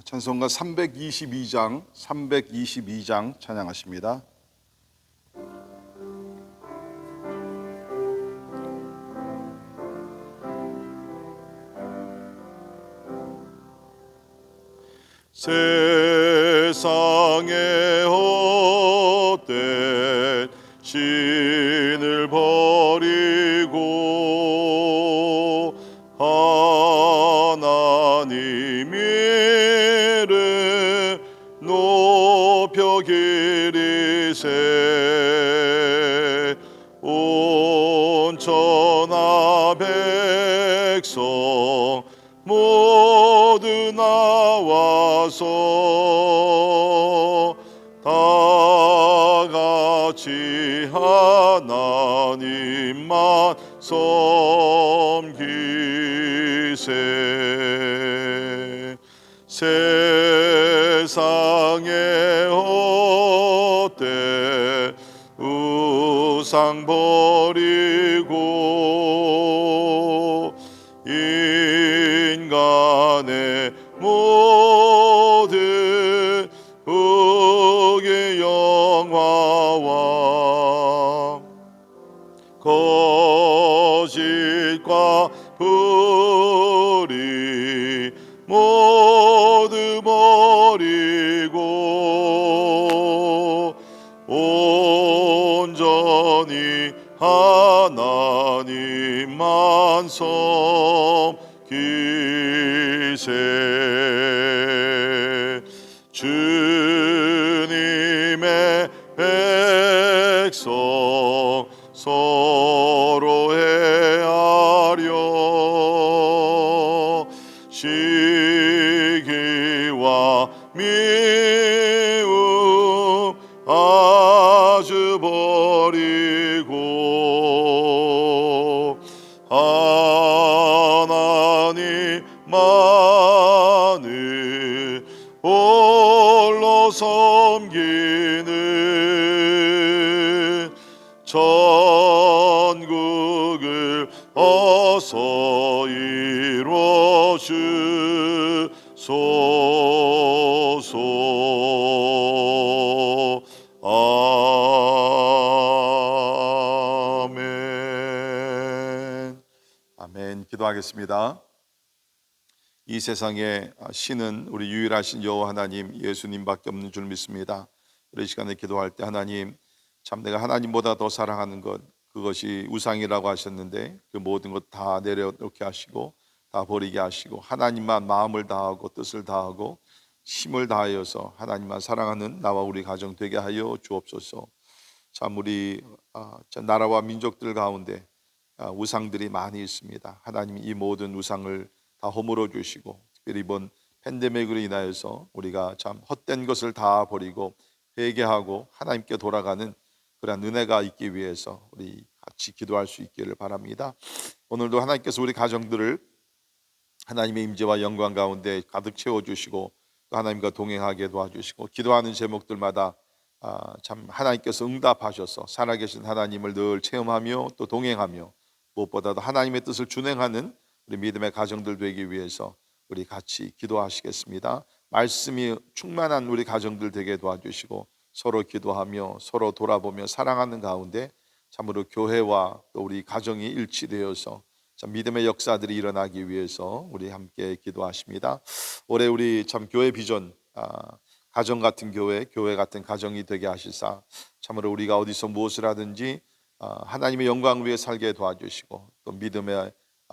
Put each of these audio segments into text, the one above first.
찬송가 322장 찬양하십니다. 세상에 헛된 신을 버리고 하나님 이름 높여 기리세 온 천하 백성 모두 나와서 다 같이 하나님만 섬기세. 세상에 헛된 우상 버리고 인간의 모든 흑의 영화와 거짓과 불의 모두 버리고 온전히 하나님만 섬기세. 주님의 백성 서로 헤아려 시기와 미움 아주 버리고 하나님만을 홀로 섬기는 천국을 어서 이루어 주소서. 아멘. 아멘. 기도하겠습니다. 이 세상에 신은 우리 유일하신 여호와 하나님 예수님밖에 없는 줄 믿습니다. 우리 시간에 기도할 때 하나님, 참 내가 하나님보다 더 사랑하는 것, 그것이 우상이라고 하셨는데 그 모든 것 다 내려놓게 하시고 다 버리게 하시고 하나님만 마음을 다하고 뜻을 다하고 힘을 다하여서 하나님만 사랑하는 나와 우리 가정 되게 하여 주옵소서. 참 우리 나라와 민족들 가운데 우상들이 많이 있습니다. 하나님이 이 모든 우상을 다 허물어 주시고 특별히 이번 팬데믹으로 인하여서 우리가 참 헛된 것을 다 버리고 회개하고 하나님께 돌아가는 그런 은혜가 있기 위해서 우리 같이 기도할 수 있기를 바랍니다. 오늘도 하나님께서 우리 가정들을 하나님의 임재와 영광 가운데 가득 채워주시고 또 하나님과 동행하게 도와주시고 기도하는 제목들마다 참 하나님께서 응답하셔서 살아계신 하나님을 늘 체험하며 또 동행하며 무엇보다도 하나님의 뜻을 준행하는 우리 믿음의 가정들 되기 위해서 우리 같이 기도하시겠습니다. 말씀이 충만한 우리 가정들 되게 도와주시고 서로 기도하며 서로 돌아보며 사랑하는 가운데 참으로 교회와 또 우리 가정이 일치되어서 참 믿음의 역사들이 일어나기 위해서 우리 함께 기도하십니다. 올해 우리 참 교회 비전 가정 같은 교회, 교회 같은 가정이 되게 하시사 참으로 우리가 어디서 무엇을 하든지 하나님의 영광 위에 살게 도와주시고 또 믿음의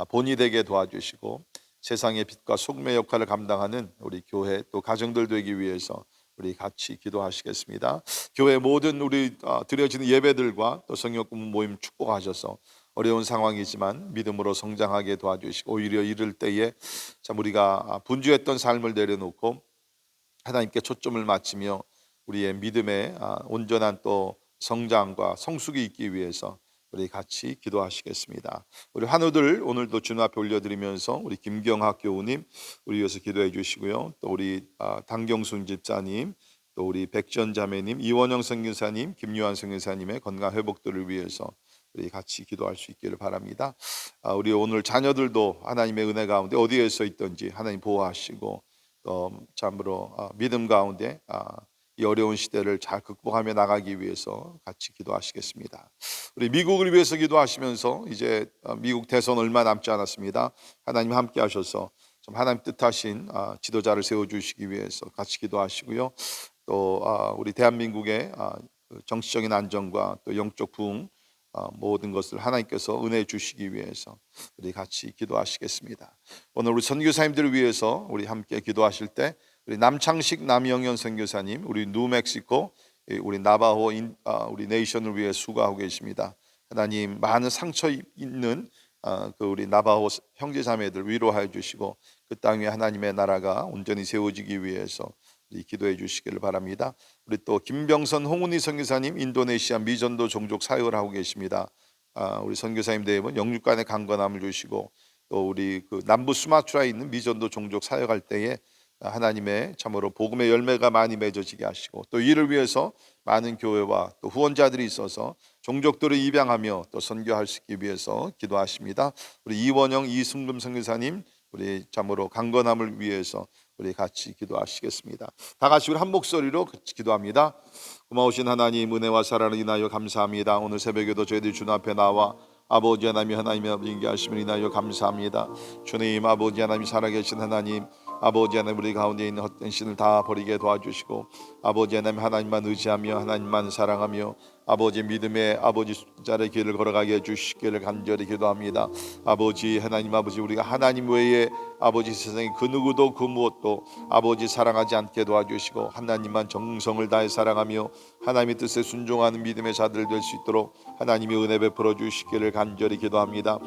본이 되게 도와주시고 세상의 빛과 소금의 역할을 감당하는 우리 교회 또 가정들 되기 위해서 우리 같이 기도하시겠습니다. 교회 모든 우리 드려지는 예배들과 또 성역 모임 축복하셔서 어려운 상황이지만 믿음으로 성장하게 도와주시고 오히려 이럴 때에 참 우리가 분주했던 삶을 내려놓고 하나님께 초점을 맞추며 우리의 믿음의 온전한 또 성장과 성숙이 있기 위해서 우리 같이 기도하시겠습니다. 우리 환우들 오늘도 주님 앞에 올려드리면서 우리 김경학 교우님 우리 위해서 기도해 주시고요. 또 우리 당경순 집사님, 또 우리 백전 자매님, 이원영 선교사님, 김유한 선교사님의 건강 회복들을 위해서 우리 같이 기도할 수 있기를 바랍니다. 우리 오늘 자녀들도 하나님의 은혜 가운데 어디에서 있든지 하나님 보호하시고 또 참으로 믿음 가운데 이 어려운 시대를 잘 극복하며 나가기 위해서 같이 기도하시겠습니다. 우리 미국을 위해서 기도하시면서 이제 미국 대선 얼마 남지 않았습니다. 하나님 함께 하셔서 좀 하나님 뜻하신 지도자를 세워주시기 위해서 같이 기도하시고요. 또 우리 대한민국의 그 정치적인 안정과 또 영적 부흥 모든 것을 하나님께서 은혜 주시기 위해서 우리 같이 기도하시겠습니다. 오늘 우리 선교사님들을 위해서 우리 함께 기도하실 때 우리 남창식 남영현 선교사님, 우리 뉴멕시코 우리 나바호 우리 네이션을 위해 수고하고 계십니다. 하나님 많은 상처 있는 그 우리 나바호 형제자매들 위로하여 주시고 그 땅 위에 하나님의 나라가 온전히 세워지기 위해서 기도해 주시기를 바랍니다. 우리 또 김병선 홍은희 선교사님 인도네시아 미전도 종족 사역을 하고 계십니다. 우리 선교사님 대회는 영육간의 강건함을 주시고 또 우리 그 남부 수마트라에 있는 미전도 종족 사역할 때에 하나님의 참으로 복음의 열매가 많이 맺어지게 하시고 또 이를 위해서 많은 교회와 또 후원자들이 있어서 종족들을 입양하며 또 선교할 수 있기 위해서 기도하십니다. 우리 이원영 이승금 선교사님 우리 참으로 강건함을 위해서 우리 같이 기도하시겠습니다. 다 같이 우리 한 목소리로 같이 기도합니다. 고마우신 하나님 은혜와 사랑을 인하여 감사합니다. 오늘 새벽에도 저희들 주님 앞에 나와 아버지 하나님 하나님의 인계 하심을 인하여 감사합니다. 주님 아버지 하나님 살아계신 하나님 아버지 하나님 우리 가운데 있는 헛된 신을 다 버리게 도와주시고 아버지 하나님 하나님만 의지하며 하나님만 사랑하며 아버지 믿음의 아버지 자의 길을 걸어가게 해주시기를 간절히 기도합니다. 아버지 하나님 아버지 우리가 하나님 외에 아버지 세상에 그 누구도 그 무엇도 아버지 사랑하지 않게 도와주시고 하나님만 정성을 다해 사랑하며 하나님의 뜻에 순종하는 믿음의 자들 될 수 있도록 하나님의 은혜 베풀어 주시기를 간절히 기도합니다.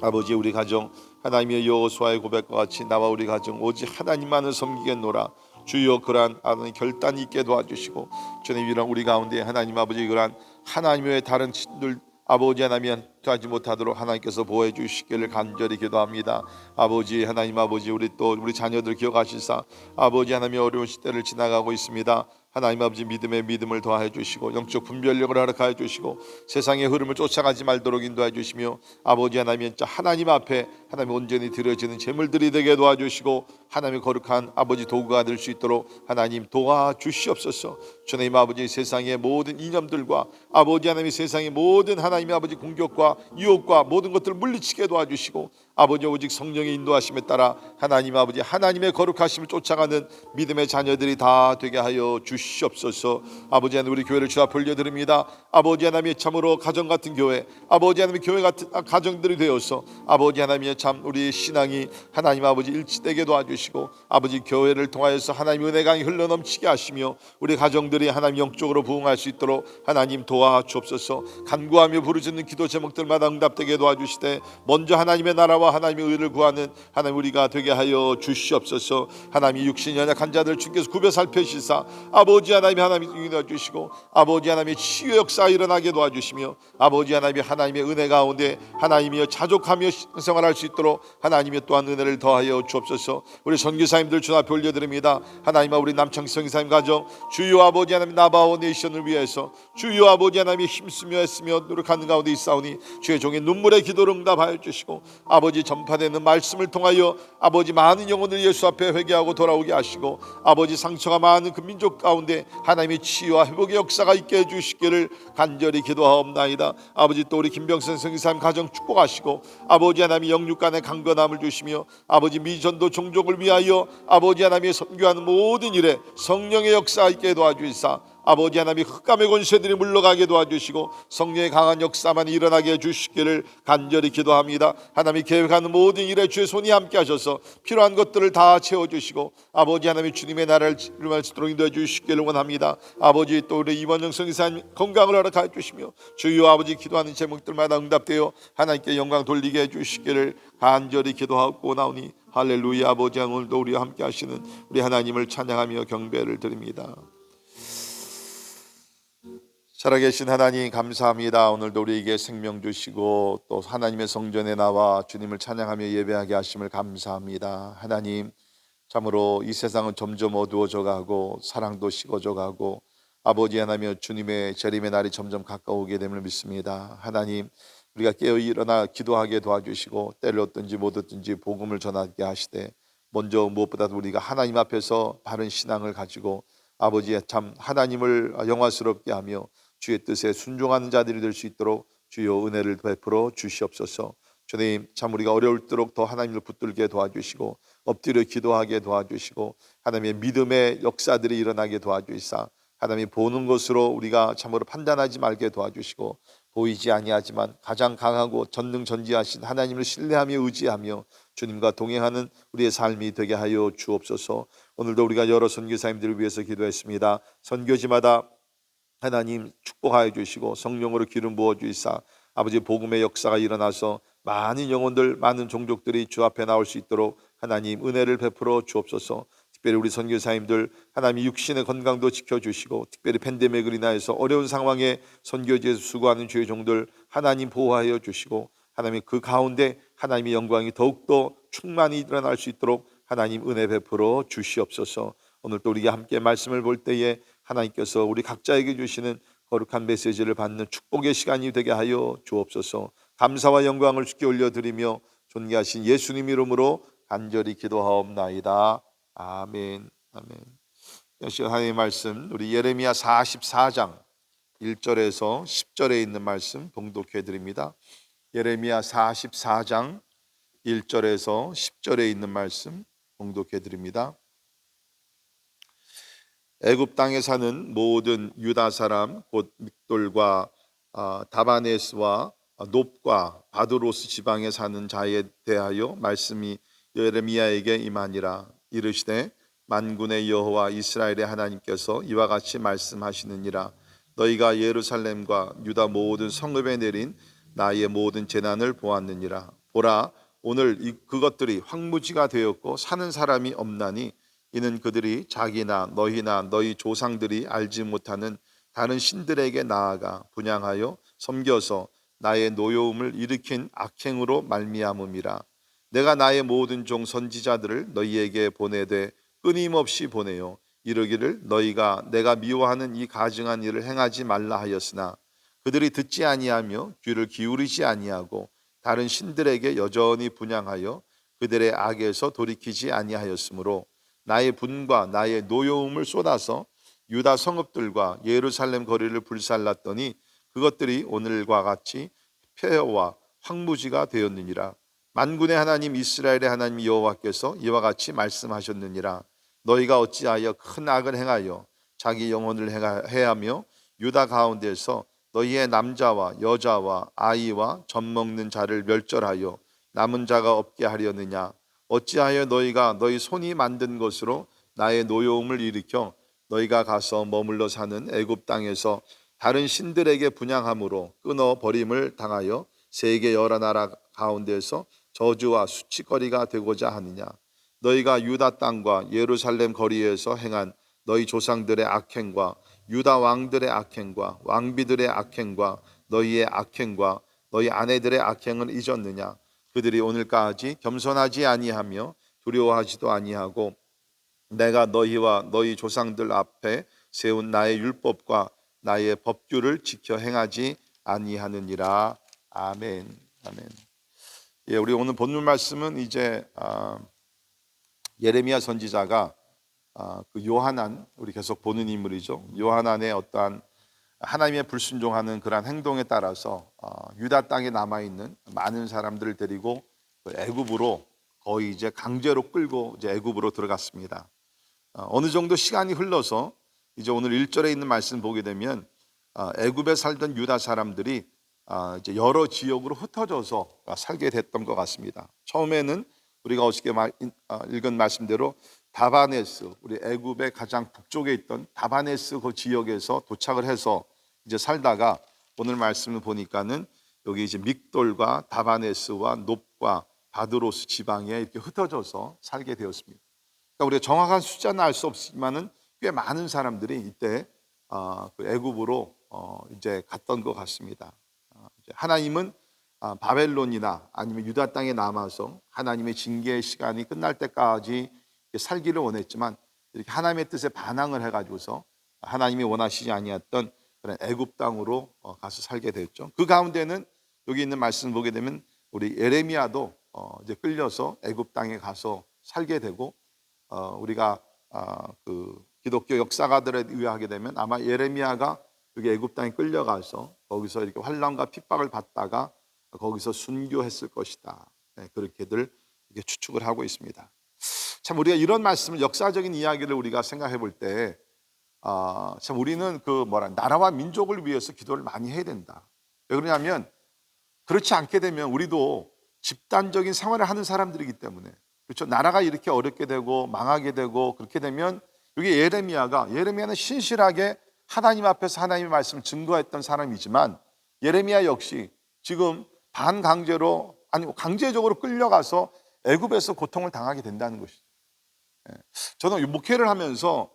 아버지 우리 가정 하나님의 여호수아의 고백과 같이 나와 우리 가정 오직 하나님만을 섬기겠노라 주여 그러한 결단이 있게 도와주시고 주님 이런 우리 가운데 하나님 아버지 그러한 하나님의 다른 친들 아버지 하나님 하지 못하도록 하나님께서 보호해 주시기를 간절히 기도합니다. 아버지 하나님 아버지 우리 또 우리 자녀들 기억하시사 아버지 하나님의 어려운 시대를 지나가고 있습니다. 하나님 아버지 믿음의 믿음을 더하여 주시고 영적 분별력을 허락하여 주시고 세상의 흐름을 쫓아가지 말도록 인도해 주시며 아버지 하나님 앞에 하나님 온전히 드려지는 제물들이 되게 도와주시고 하나님의 거룩한 아버지 도구가 될 수 있도록 하나님 도와주시옵소서. 주님 아버지 세상의 모든 이념들과 아버지 하나님 세상의 모든 하나님의 아버지 공격과 유혹과 모든 것들을 물리치게 도와주시고 아버지 오직 성령의 인도하심에 따라 하나님 아버지 하나님의 거룩하심을 쫓아가는 믿음의 자녀들이 다 되게 하여 주시옵소서. 아버지 하나님 우리 교회를 주 앞에 올려드립니다. 아버지 하나님의 참으로 가정 같은 교회 아버지 하나님의 교회 같은 가정들이 되어서 아버지 하나님의 참 우리 신앙이 하나님 아버지 일치되게 도와주시고 아버지 교회를 통하여서 하나님의 은혜가 흘러넘치게 하시며 우리 가정들이 하나님 영적으로 부흥할 수 있도록 하나님 도와주옵소서. 간구하며 부르짖는 기도 제목들마다 응답되게 도와주시되 먼저 하나님의 나라와 하나님의 의를 구하는 하나님 우리가 되게 하여 주시옵소서. 하나님이 육신이 연약한 자들 주께서 구별 살펴시사 아버지 하나님이 인도해 주시고 아버지 하나님의 치유 역사 일어나게 도와주시며 아버지 하나님의 은혜 가운데 하나님이여 자족하며 생활할 수 있도록 하나님의 또한 은혜를 더하여 주옵소서. 우리 선교사님들 주 앞에 올려드립니다. 하나님아 우리 남창희 선교사님 가정 주여 아버지 하나님 나바오 네이션을 위해서 주여 아버지 하나님이 힘쓰며 애쓰며 노력하는 가운데 있사오니 주의 종의 눈물의 기도를 응답하여 주시고 아버지 전파되는 말씀을 통하여 아버지 많은 영혼을 예수 앞에 회개하고 돌아오게 하시고 아버지 상처가 많은 그 민족 가운데 하나님의 치유와 회복의 역사가 있게 해주시기를 간절히 기도하옵나이다. 아버지 또 우리 김병선 선교사님 가정 축복하시고 아버지 하나님이 영육간의 강건함을 주시며 아버지 미전도 종족을 위하여 아버지 하나님의 선교하는 모든 일에 성령의 역사 있게 도와주시사 아버지 하나님이 흑암의 권세들이 물러가게 도와주시고 성령의 강한 역사만 일어나게 해주시기를 간절히 기도합니다. 하나님이 계획하는 모든 일에 주의 손이 함께 하셔서 필요한 것들을 다 채워주시고 아버지 하나님이 주님의 나라를 이루할 수 있도록 인도해 주시기를 원합니다. 아버지 또 우리 이원영 선교사님 건강을 허락하여 주시며 주여 아버지 기도하는 제목들마다 응답되어 하나님께 영광 돌리게 해주시기를 간절히 기도하고 나오니 할렐루야. 아버지 오늘도 우리와 함께 하시는 우리 하나님을 찬양하며 경배를 드립니다. 살아계신 하나님 감사합니다. 오늘도 우리에게 생명 주시고 또 하나님의 성전에 나와 주님을 찬양하며 예배하게 하심을 감사합니다. 하나님 참으로 이 세상은 점점 어두워져 가고 사랑도 식어져 가고 아버지 하나님 주님의 재림의 날이 점점 가까우게 됨을 믿습니다. 하나님 우리가 깨어 일어나 기도하게 도와주시고 때를 얻든지 못 얻든지 복음을 전하게 하시되 먼저 무엇보다도 우리가 하나님 앞에서 바른 신앙을 가지고 아버지의 참 하나님을 영화스럽게 하며 주의 뜻에 순종하는 자들이 될 수 있도록 주여 은혜를 베풀어 주시옵소서. 주님, 참 우리가 어려울수록 더 하나님을 붙들게 도와주시고 엎드려 기도하게 도와주시고 하나님의 믿음의 역사들이 일어나게 도와주시사 하나님이 보는 것으로 우리가 참으로 판단하지 말게 도와주시고 보이지 아니하지만 가장 강하고 전능전지하신 하나님을 신뢰하며 의지하며 주님과 동행하는 우리의 삶이 되게 하여 주옵소서. 오늘도 우리가 여러 선교사님들을 위해서 기도했습니다. 선교지마다 하나님 축복하여 주시고 성령으로 기름 부어 주시사 아버지 복음의 역사가 일어나서 많은 영혼들, 많은 종족들이 주 앞에 나올 수 있도록 하나님 은혜를 베풀어 주옵소서. 특별히 우리 선교사님들 하나님 육신의 건강도 지켜주시고 특별히 팬데믹을 인하여서 어려운 상황에 선교지에서 수고하는 주의 종들 하나님 보호하여 주시고 하나님 그 가운데 하나님의 영광이 더욱더 충만히 일어날 수 있도록 하나님 은혜 베풀어 주시옵소서. 오늘 또 우리가 함께 말씀을 볼 때에 하나님께서 우리 각자에게 주시는 거룩한 메시지를 받는 축복의 시간이 되게 하여 주옵소서. 감사와 영광을 주께 올려드리며 존귀하신 예수님 이름으로 간절히 기도하옵나이다. 아멘. 아멘. 역시 하나님의 말씀 우리 예레미야 44장 1절에서 10절에 있는 말씀 봉독해 드립니다. 예레미야 44장 1절에서 10절에 있는 말씀 봉독해 드립니다. 애굽 땅에 사는 모든 유다 사람 곧 믹돌과 다바네스와 놉과 바드로스 지방에 사는 자에 대하여 말씀이 예레미야에게 임하니라. 이르시되 만군의 여호와 이스라엘의 하나님께서 이와 같이 말씀하시느니라. 너희가 예루살렘과 유다 모든 성읍에 내린 나의 모든 재난을 보았느니라. 보라, 오늘 그것들이 황무지가 되었고 사는 사람이 없나니 이는 그들이 자기나 너희나 너희 조상들이 알지 못하는 다른 신들에게 나아가 분향하여 섬겨서 나의 노여움을 일으킨 악행으로 말미암음이라. 내가 나의 모든 종 선지자들을 너희에게 보내되 끊임없이 보내요 이르기를 너희가 내가 미워하는 이 가증한 일을 행하지 말라 하였으나 그들이 듣지 아니하며 귀를 기울이지 아니하고 다른 신들에게 여전히 분향하여 그들의 악에서 돌이키지 아니하였으므로 나의 분과 나의 노여움을 쏟아서 유다 성읍들과 예루살렘 거리를 불살랐더니 그것들이 오늘과 같이 폐허와 황무지가 되었느니라. 만군의 하나님 이스라엘의 하나님 여호와께서 이와 같이 말씀하셨느니라. 너희가 어찌하여 큰 악을 행하여 자기 영혼을 해하며 유다 가운데서 너희의 남자와 여자와 아이와 젖 먹는 자를 멸절하여 남은 자가 없게 하려느냐. 어찌하여 너희가 너희 손이 만든 것으로 나의 노여움을 일으켜 너희가 가서 머물러 사는 애굽 땅에서 다른 신들에게 분향함으로 끊어 버림을 당하여 세계 여러 나라 가운데서 저주와 수치거리가 되고자 하느냐. 너희가 유다 땅과 예루살렘 거리에서 행한 너희 조상들의 악행과 유다 왕들의 악행과 왕비들의 악행과 너희의 악행과 너희 아내들의 악행을 잊었느냐. 그들이 오늘까지 겸손하지 아니하며 두려워하지도 아니하고 내가 너희와 너희 조상들 앞에 세운 나의 율법과 나의 법규를 지켜 행하지 아니하느니라. 아멘. 아멘. 예, 우리 오늘 본문 말씀은 이제 예레미야 선지자가 그 요하난, 우리 계속 보는 인물이죠. 요하난의 어떠한 하나님의 불순종하는 그러한 행동에 따라서 유다 땅에 남아 있는 많은 사람들을 데리고 애굽으로 거의 이제 강제로 끌고 이제 애굽으로 들어갔습니다. 어느 정도 시간이 흘러서 이제 오늘 1절에 있는 말씀 보게 되면 애굽에 살던 유다 사람들이 이제 여러 지역으로 흩어져서 살게 됐던 것 같습니다. 처음에는 우리가 어저께 읽은 말씀대로 다바네스, 우리 애굽의 가장 북쪽에 있던 다바네스 그 지역에서 도착을 해서 이제 살다가 오늘 말씀을 보니까는 여기 이제 믹돌과 다바네스와 놉과 바드로스 지방에 이렇게 흩어져서 살게 되었습니다. 그러니까 우리가 정확한 숫자는 알 수 없지만은 꽤 많은 사람들이 이때 그 애굽으로 이제 갔던 것 같습니다. 하나님은 바벨론이나 아니면 유다 땅에 남아서 하나님의 징계의 시간이 끝날 때까지 살기를 원했지만 이렇게 하나님의 뜻에 반항을 해가지고서 하나님이 원하시지 아니했던 그런 애굽 땅으로 가서 살게 됐죠. 그 가운데는 여기 있는 말씀을 보게 되면 우리 예레미야도 이제 끌려서 애굽 땅에 가서 살게 되고 우리가 그 기독교 역사가들에 의하게 되면 아마 예레미야가 여기 애굽 땅에 끌려가서 거기서 이렇게 환난과 핍박을 받다가 거기서 순교했을 것이다. 네, 그렇게들 이렇게 추측을 하고 있습니다. 참 우리가 이런 말씀을 역사적인 이야기를 우리가 생각해 볼 때 참 우리는 나라와 민족을 위해서 기도를 많이 해야 된다. 왜 그러냐면 그렇지 않게 되면 우리도 집단적인 생활을 하는 사람들이기 때문에 그렇죠. 나라가 이렇게 어렵게 되고 망하게 되고 그렇게 되면 여기 예레미야는 신실하게 하나님 앞에서 하나님의 말씀을 증거했던 사람이지만 예레미야 역시 지금 반강제로 강제적으로 끌려가서 애굽에서 고통을 당하게 된다는 것이죠. 저는 목회를 하면서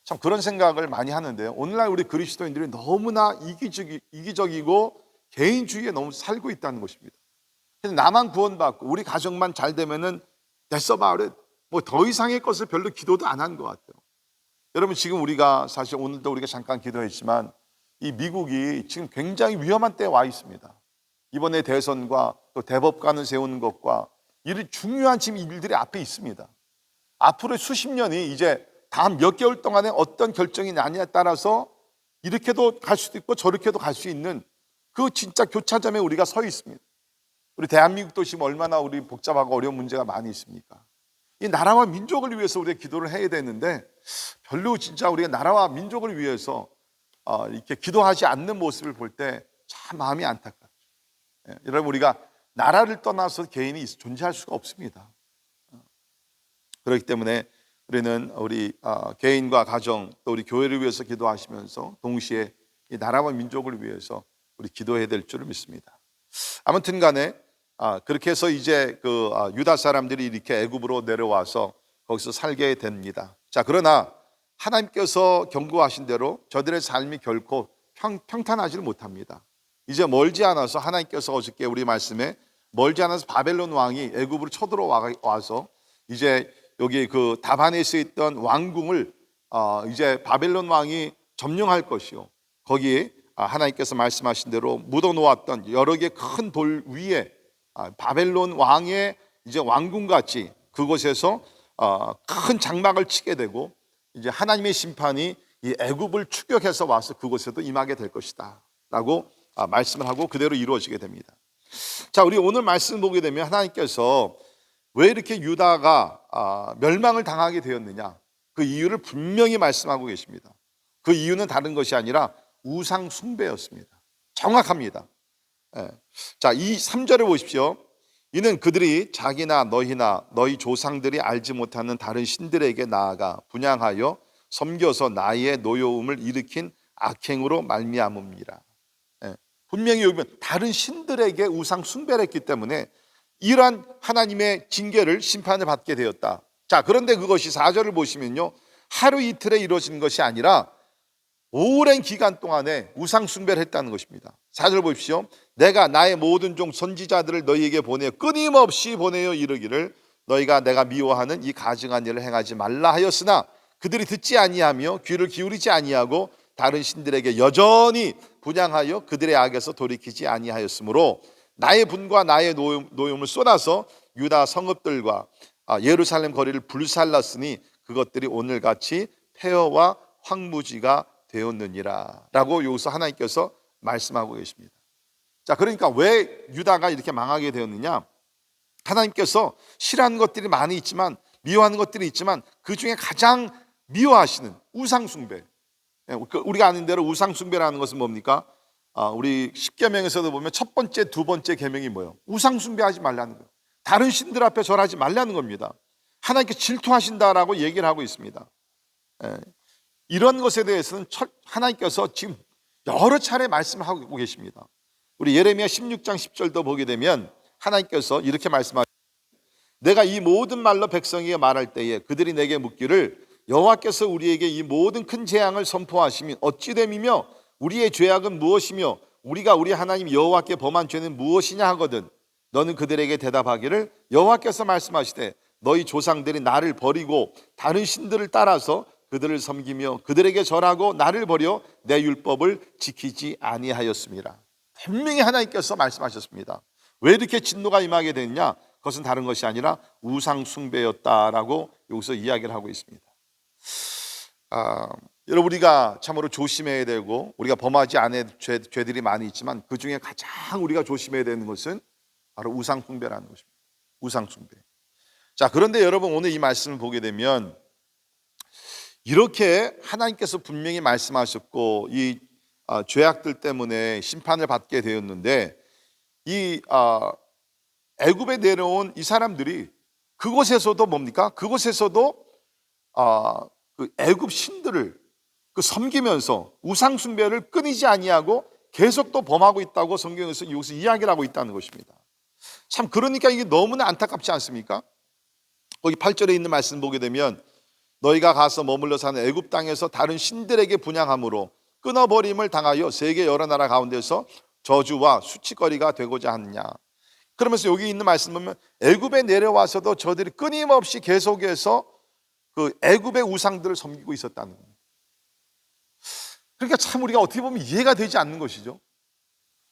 참 그런 생각을 많이 하는데요. 오늘날 우리 그리스도인들이 너무나 이기적이고 개인주의에 너무 살고 있다는 것입니다. 그래서 나만 구원받고 우리 가정만 잘 되면은 됐어 봐. 뭐 더 이상의 것을 별로 기도도 안 한 것 같아요. 여러분 지금 우리가 사실 오늘도 우리가 잠깐 기도했지만 이 미국이 지금 굉장히 위험한 때에 와 있습니다. 이번에 대선과 또 대법관을 세우는 것과 이 중요한 지금 일들이 앞에 있습니다. 앞으로 수십 년이 이제 다음 몇 개월 동안에 어떤 결정이 나냐에 따라서 이렇게도 갈 수도 있고 저렇게도 갈 수 있는 그 진짜 교차점에 우리가 서 있습니다. 우리 대한민국도 지금 얼마나 우리 복잡하고 어려운 문제가 많이 있습니까? 이 나라와 민족을 위해서 우리가 기도를 해야 되는데 별로 진짜 우리가 나라와 민족을 위해서 이렇게 기도하지 않는 모습을 볼 때 참 마음이 안타깝죠. 여러분 우리가 나라를 떠나서 개인이 존재할 수가 없습니다. 그렇기 때문에 우리는 우리 개인과 가정 또 우리 교회를 위해서 기도하시면서 동시에 이 나라와 민족을 위해서 우리 기도해야 될 줄을 믿습니다. 아무튼 간에 그렇게 해서 이제 유다 사람들이 이렇게 애굽으로 내려와서 거기서 살게 됩니다. 자, 그러나 하나님께서 경고하신 대로 저들의 삶이 결코 평탄하지를 못합니다. 이제 멀지 않아서 하나님께서 어저께 우리 말씀에 멀지 않아서 바벨론 왕이 애굽으로 쳐들어와서 이제 여기 그 다바네스에 있던 왕궁을 이제 바벨론 왕이 점령할 것이요. 거기에 하나님께서 말씀하신 대로 묻어놓았던 여러 개 큰 돌 위에 바벨론 왕의 이제 왕궁같이 그곳에서 큰 장막을 치게 되고 이제 하나님의 심판이 이 애굽을 추격해서 와서 그곳에도 임하게 될 것이다 라고 말씀을 하고 그대로 이루어지게 됩니다. 자, 우리 오늘 말씀 보게 되면 하나님께서 왜 이렇게 유다가 멸망을 당하게 되었느냐 그 이유를 분명히 말씀하고 계십니다. 그 이유는 다른 것이 아니라 우상 숭배였습니다. 정확합니다. 자, 이 3절을 보십시오. 이는 그들이 자기나 너희나 너희 조상들이 알지 못하는 다른 신들에게 나아가 분향하여 섬겨서 나의 노여움을 일으킨 악행으로 말미암음이라. 분명히 여기 보면 다른 신들에게 우상 숭배를 했기 때문에 이러한 하나님의 징계를 심판을 받게 되었다. 자, 그런데 그것이 4절을 보시면요 하루 이틀에 이루어진 것이 아니라 오랜 기간 동안에 우상 숭배를 했다는 것입니다. 4절 보십시오. 내가 나의 모든 종 선지자들을 너희에게 보내어 끊임없이 보내어 이르기를 너희가 내가 미워하는 이 가증한 일을 행하지 말라 하였으나 그들이 듣지 아니하며 귀를 기울이지 아니하고 다른 신들에게 여전히 분향하여 그들의 악에서 돌이키지 아니하였으므로 나의 분과 나의 노염을 쏟아서 유다 성읍들과 예루살렘 거리를 불살랐으니 그것들이 오늘같이 폐허와 황무지가 되었느니라 라고 여기서 하나님께서 말씀하고 계십니다. 자, 그러니까 왜 유다가 이렇게 망하게 되었느냐? 하나님께서 싫어하는 것들이 많이 있지만 미워하는 것들이 있지만 그 중에 가장 미워하시는 우상 숭배. 우리가 아는 대로 우상 숭배라는 것은 뭡니까? 우리 십계명에서도 보면 첫 번째, 두 번째 계명이 뭐예요? 우상 숭배하지 말라는 거예요. 다른 신들 앞에 절하지 말라는 겁니다. 하나님께 질투하신다라고 얘기를 하고 있습니다. 이런 것에 대해서는 하나님께서 지금 여러 차례 말씀하고 계십니다. 우리 예레미야 16장 10절도 보게 되면 하나님께서 이렇게 말씀하십니다. 내가 이 모든 말로 백성에게 말할 때에 그들이 내게 묻기를 여호와께서 우리에게 이 모든 큰 재앙을 선포하시면 어찌 됨이며 우리의 죄악은 무엇이며 우리가 우리 하나님 여호와께 범한 죄는 무엇이냐 하거든 너는 그들에게 대답하기를 여호와께서 말씀하시되 너희 조상들이 나를 버리고 다른 신들을 따라서 그들을 섬기며 그들에게 절하고 나를 버려 내 율법을 지키지 아니하였습니다. 분명히 하나님께서 말씀하셨습니다. 왜 이렇게 진노가 임하게 됐냐? 그것은 다른 것이 아니라 우상 숭배였다라고 여기서 이야기를 하고 있습니다. 여러분, 우리가 참으로 조심해야 되고 우리가 범하지 않은 죄들이 많이 있지만 그 중에 가장 우리가 조심해야 되는 것은 바로 우상 숭배라는 것입니다. 우상 숭배. 자, 그런데 여러분, 오늘 이 말씀을 보게 되면 이렇게 하나님께서 분명히 말씀하셨고 이 죄악들 때문에 심판을 받게 되었는데 이 애굽에 내려온 이 사람들이 그곳에서도 뭡니까? 그곳에서도 그 애굽 신들을 섬기면서 우상 숭배를 끊이지 아니하고 계속 또 범하고 있다고 성경에서 여기서 이야기를 하고 있다는 것입니다. 참, 그러니까 이게 너무나 안타깝지 않습니까? 거기 8절에 있는 말씀 보게 되면 너희가 가서 머물러 사는 애굽 땅에서 다른 신들에게 분향함으로 끊어버림을 당하여 세계 여러 나라 가운데서 저주와 수치거리가 되고자 하느냐. 그러면서 여기 있는 말씀 보면 애굽에 내려와서도 저들이 끊임없이 계속해서 그 애굽의 우상들을 섬기고 있었다는 겁니다. 그러니까 참 우리가 어떻게 보면 이해가 되지 않는 것이죠.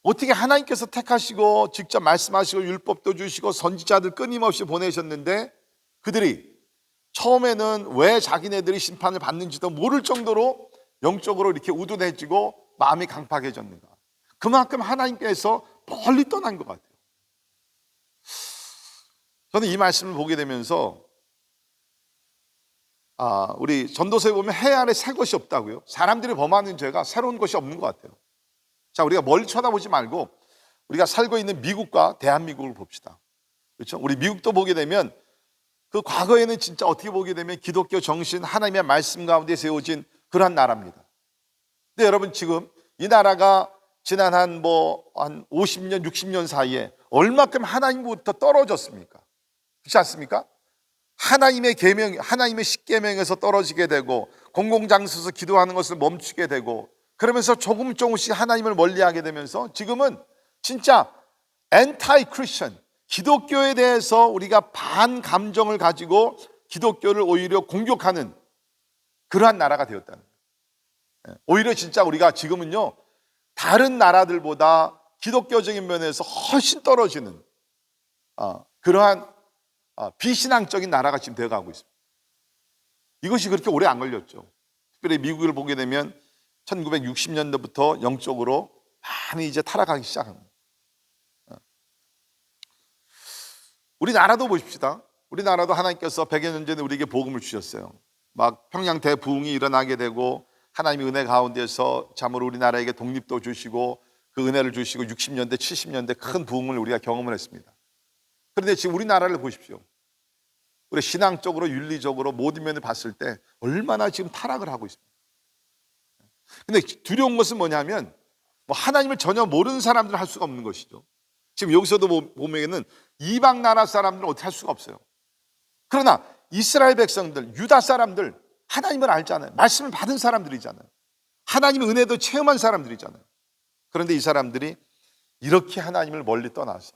어떻게 하나님께서 택하시고 직접 말씀하시고 율법도 주시고 선지자들 끊임없이 보내셨는데 그들이 처음에는 왜 자기네들이 심판을 받는지도 모를 정도로 영적으로 이렇게 우둔해지고 마음이 강팍해졌는가. 그만큼 하나님께서 멀리 떠난 것 같아요. 저는 이 말씀을 보게 되면서 우리 전도서에 보면 해 아래 새 것이 없다고요. 사람들이 범하는 죄가 새로운 것이 없는 것 같아요. 자, 우리가 멀리 쳐다보지 말고 우리가 살고 있는 미국과 대한민국을 봅시다. 그렇죠? 우리 미국도 보게 되면 그 과거에는 진짜 어떻게 보게 되면 기독교 정신, 하나님의 말씀 가운데 세워진 그러한 나라입니다. 근데 여러분, 지금 이 나라가 지난 한 50년, 60년 사이에 얼마큼 하나님부터 떨어졌습니까? 그렇지 않습니까? 하나님의 계명, 하나님의 십계명에서 떨어지게 되고 공공장소에서 기도하는 것을 멈추게 되고 그러면서 조금씩 하나님을 멀리하게 되면서 지금은 진짜 엔타이 크리스천, 기독교에 대해서 우리가 반감정을 가지고 기독교를 오히려 공격하는 그러한 나라가 되었다는 거예요. 오히려 진짜 우리가 지금은요 다른 나라들보다 기독교적인 면에서 훨씬 떨어지는 그러한 비신앙적인 나라가 지금 되어가고 있습니다. 이것이 그렇게 오래 안 걸렸죠. 특별히 미국을 보게 되면 1960년대부터 영적으로 많이 이제 타락하기 시작합니다. 우리나라도 보십시다. 우리나라도 하나님께서 100여 년 전에 우리에게 복음을 주셨어요. 막 평양 대부흥이 일어나게 되고 하나님의 은혜 가운데서 참으로 우리나라에게 독립도 주시고 그 은혜를 주시고 60년대 70년대 큰 부흥을 우리가 경험을 했습니다. 그런데 지금 우리나라를 보십시오. 우리 신앙적으로 윤리적으로 모든 면을 봤을 때 얼마나 지금 타락을 하고 있습니다. 근데 두려운 것은 뭐냐면 하나님을 전혀 모르는 사람들은 할 수가 없는 것이죠. 지금 여기서도 보면은 이방 나라 사람들은 어떻게 할 수가 없어요. 그러나 이스라엘 백성들, 유다 사람들 하나님을 알잖아요. 말씀을 받은 사람들이잖아요. 하나님의 은혜도 체험한 사람들이잖아요. 그런데 이 사람들이 이렇게 하나님을 멀리 떠나서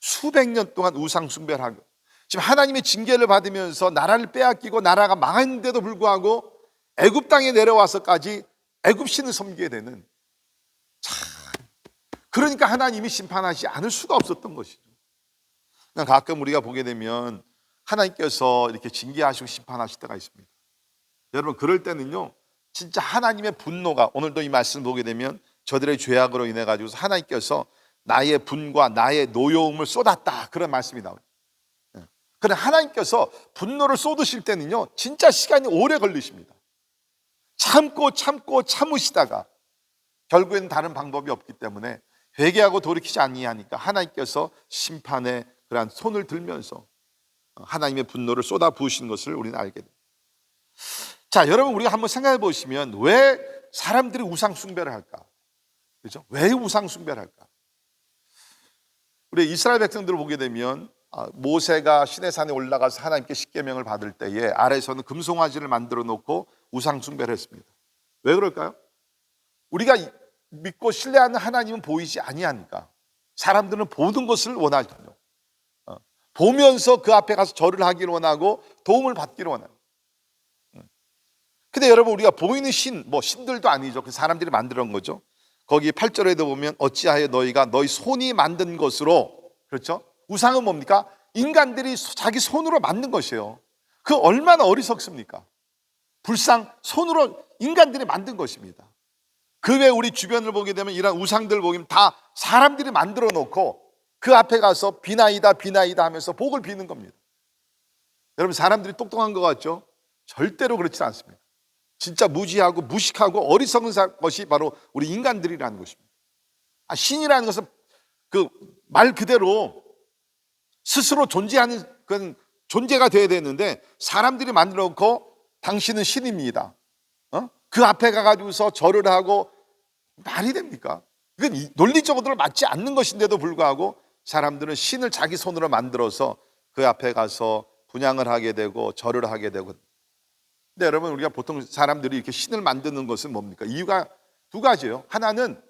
수백 년 동안 우상 숭배를 하고 지금 하나님의 징계를 받으면서 나라를 빼앗기고 나라가 망했는데도 불구하고 애굽 땅에 내려와서까지 애굽 신을 섬기게 되는, 그러니까 하나님이 심판하지 않을 수가 없었던 것이죠. 가끔 우리가 보게 되면 하나님께서 이렇게 징계하시고 심판하실 때가 있습니다. 여러분, 그럴 때는요 진짜 하나님의 분노가, 오늘도 이 말씀을 보게 되면 저들의 죄악으로 인해 가지고 하나님께서 나의 분과 나의 노여움을 쏟았다, 그런 말씀이 나오죠. 그런데 하나님께서 분노를 쏟으실 때는요 진짜 시간이 오래 걸리십니다. 참으시다가 결국에는 다른 방법이 없기 때문에 회개하고 돌이키지 아니하니까 하나님께서 심판의 그러한 손을 들면서 하나님의 분노를 쏟아 부으시는 것을 우리는 알게 됩니다. 자, 여러분, 우리가 한번 생각해 보시면 왜 사람들이 우상 숭배를 할까? 그렇죠? 왜 우상 숭배를 할까? 우리 이스라엘 백성들을 보게 되면 모세가 시내산에 올라가서 하나님께 십계명을 받을 때에 아래에서는 금송아지를 만들어 놓고 우상 숭배를 했습니다. 왜 그럴까요? 우리가 믿고 신뢰하는 하나님은 보이지 아니하니까 사람들은 보는 것을 원하거든요. 보면서 그 앞에 가서 절을 하기를 원하고 도움을 받기를 원해요. 근데 여러분, 우리가 보이는 신들도 아니죠. 그 사람들이 만들어 놓은 거죠. 거기 8절에도 보면 어찌하여 너희가 너희 손이 만든 것으로, 그렇죠? 우상은 뭡니까? 인간들이 자기 손으로 만든 것이에요. 그 얼마나 어리석습니까? 불상 손으로 인간들이 만든 것입니다. 그 외에 우리 주변을 보게 되면 이런 우상들 보면 다 사람들이 만들어 놓고 그 앞에 가서 비나이다 비나이다 하면서 복을 비는 겁니다. 여러분, 사람들이 똑똑한 것 같죠? 절대로 그렇지 않습니다. 진짜 무지하고 무식하고 어리석은 것이 바로 우리 인간들이라는 것입니다. 신이라는 것은 그 말 그대로 스스로 존재하는 그런 존재가 되어야 되는데 사람들이 만들어 놓고 당신은 신입니다. 그 앞에 가가지고서 절을 하고 말이 됩니까? 이건 논리적으로 맞지 않는 것인데도 불구하고 사람들은 신을 자기 손으로 만들어서 그 앞에 가서 분향을 하게 되고 절을 하게 되고. 근데 여러분, 우리가 보통 사람들이 이렇게 신을 만드는 것은 뭡니까? 이유가 두 가지예요. 하나는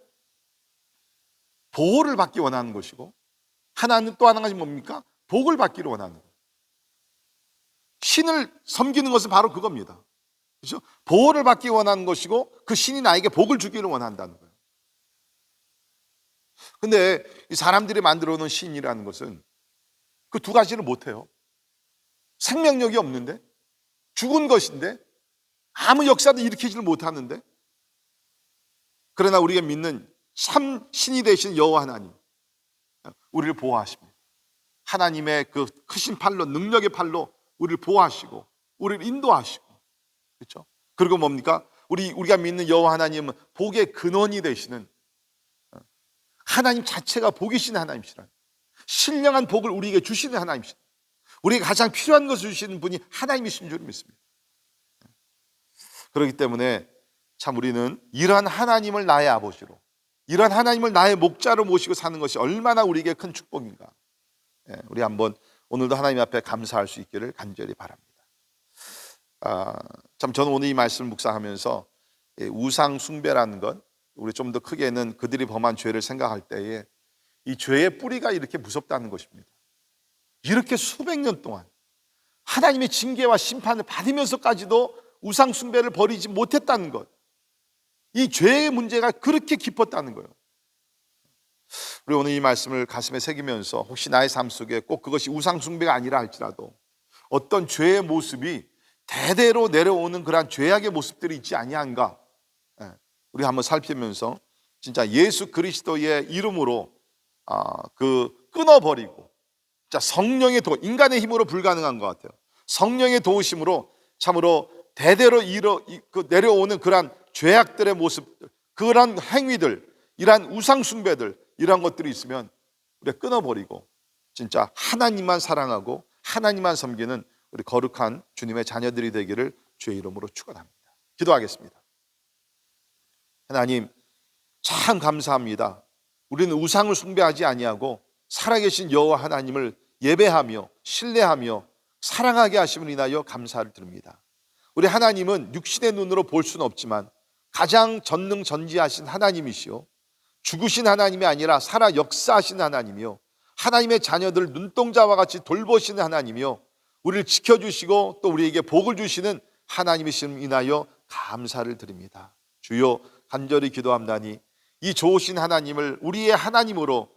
보호를 받기 원하는 것이고, 하나는 또 하나가 뭡니까? 복을 받기를 원하는 거예요. 신을 섬기는 것은 바로 그겁니다. 그렇죠? 보호를 받기 원하는 것이고 그 신이 나에게 복을 주기를 원한다는 거예요. 근데 이 사람들이 만들어 놓은 신이라는 것은 그 두 가지를 못해요. 생명력이 없는데, 죽은 것인데, 아무 역사도 일으키지를 못하는데, 그러나 우리가 믿는 참 신이 되신 여호와 하나님, 우리를 보호하십니다. 하나님의 그 크신 팔로, 능력의 팔로 우리를 보호하시고 우리를 인도하시고, 그렇죠? 그리고 뭡니까? 우리가 믿는 여호와 하나님은 복의 근원이 되시는 하나님 자체가 복이신 하나님이시라. 신령한 복을 우리에게 주시는 하나님이시라. 우리에게 가장 필요한 것을 주시는 분이 하나님이신 줄 믿습니다. 그렇기 때문에 참 우리는 이러한 하나님을 나의 아버지로, 이러한 하나님을 나의 목자로 모시고 사는 것이 얼마나 우리에게 큰 축복인가. 우리 한번 오늘도 하나님 앞에 감사할 수 있기를 간절히 바랍니다. 참 저는 오늘 이 말씀을 묵상하면서 우상 숭배라는 것, 우리 좀 더 크게는 그들이 범한 죄를 생각할 때에 이 죄의 뿌리가 이렇게 무섭다는 것입니다. 이렇게 수백 년 동안 하나님의 징계와 심판을 받으면서까지도 우상 숭배를 버리지 못했다는 것, 이 죄의 문제가 그렇게 깊었다는 거예요. 우리 오늘 이 말씀을 가슴에 새기면서 혹시 나의 삶 속에 꼭 그것이 우상 숭배가 아니라 할지라도 어떤 죄의 모습이 대대로 내려오는 그러한 죄악의 모습들이 있지 아니한가, 우리 한번 살피면서 진짜 예수 그리스도의 이름으로 끊어버리고, 진짜 성령의 인간의 힘으로 불가능한 것 같아요. 성령의 도우심으로 참으로 대대로 내려오는 그러한 죄악들의 모습들, 그러한 행위들, 이러한 우상 숭배들, 이러한 것들이 있으면 우리가 끊어버리고 진짜 하나님만 사랑하고 하나님만 섬기는 우리 거룩한 주님의 자녀들이 되기를 주의 이름으로 축원합니다. 기도하겠습니다. 하나님, 참 감사합니다. 우리는 우상을 숭배하지 아니하고 살아계신 여호와 하나님을 예배하며 신뢰하며 사랑하게 하심을 인하여 감사를 드립니다. 우리 하나님은 육신의 눈으로 볼 수는 없지만 가장 전능전지하신 하나님이시요, 죽으신 하나님이 아니라 살아 역사하신 하나님이요, 하나님의 자녀들 눈동자와 같이 돌보시는 하나님이요, 우리를 지켜주시고 또 우리에게 복을 주시는 하나님이심을 인하여 감사를 드립니다. 주여, 간절히 기도합나니 이 좋으신 하나님을 우리의 하나님으로,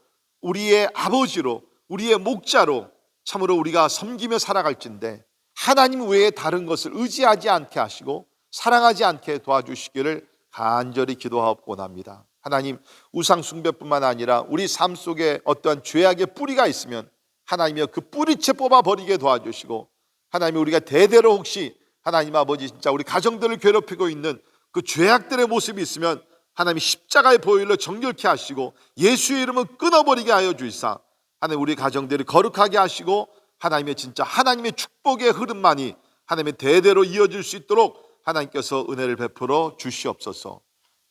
우리의 아버지로, 우리의 목자로 참으로 우리가 섬기며 살아갈진데 하나님 외에 다른 것을 의지하지 않게 하시고 사랑하지 않게 도와주시기를 간절히 기도하옵고합니다. 하나님, 우상 숭배뿐만 아니라 우리 삶 속에 어떠한 죄악의 뿌리가 있으면 하나님이여 그 뿌리채 뽑아버리게 도와주시고, 하나님, 우리가 대대로 혹시 하나님 아버지 진짜 우리 가정들을 괴롭히고 있는 그 죄악들의 모습이 있으면 하나님이 십자가의 보혈로 정결케 하시고 예수의 이름을 끊어버리게 하여 주시사 하나님, 우리 가정들이 거룩하게 하시고 하나님의 진짜 하나님의 축복의 흐름만이 하나님의 대대로 이어질 수 있도록 하나님께서 은혜를 베풀어 주시옵소서.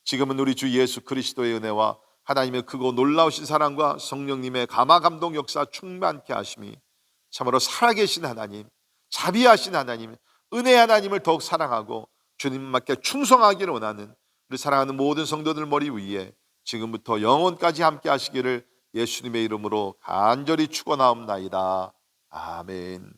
지금은 우리 주 예수 그리스도의 은혜와 하나님의 크고 놀라우신 사랑과 성령님의 감화 감동 역사 충만케 하심이 참으로 살아계신 하나님, 자비하신 하나님, 은혜 하나님을 더욱 사랑하고 주님께 충성하기를 원하는 우리 사랑하는 모든 성도들 머리 위에 지금부터 영원까지 함께 하시기를 예수님의 이름으로 간절히 축원하옵나이다. 아멘.